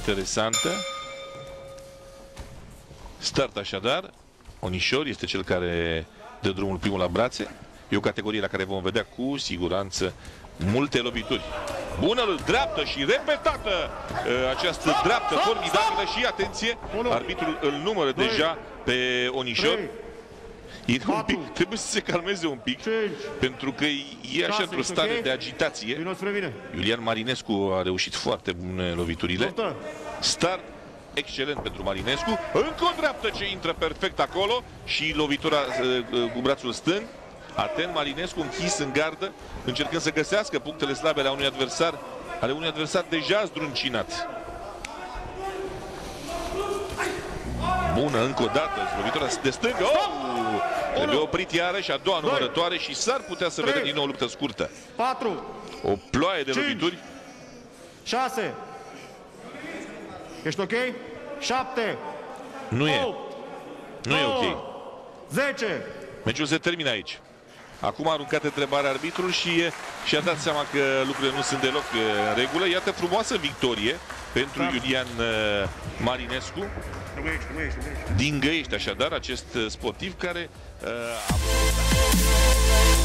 interesantă. Start așadar. Onișor este cel care dă drumul primul la brațe. E o categorie la care vom vedea cu siguranță multe lovituri. Bună dreaptă și repetată această dreaptă formidabilă și atenție, arbitrul îl numără deja pe Onișor. E un pic, trebuie să se calmeze un pic, pentru că e așa într-o stare de agitație. Iulian Marinescu a reușit foarte bune loviturile. Start excelent pentru Marinescu. Încă o dreaptă ce intră perfect acolo și lovitura cu brațul stâng. Atent, Marinescu închis în gardă, încercând să găsească punctele slabe ale unui adversar deja zdruncinat. Bună, încă o dată, lovitura de stângă. Trebuie oprit iarăși a doua numărătoare și s-ar putea să vedem din nou o luptă scurtă. 4. O ploaie de lovituri. 6. Ești ok? 7. Nu e. Nu e ok. 10. Meciul se termină aici. Acum a aruncat întrebarea arbitrul și a dat seama că lucrurile nu sunt deloc în regulă. Iată, frumoasă victorie pentru Iulian Marinescu. Din Găiești, așadar, acest sportiv care a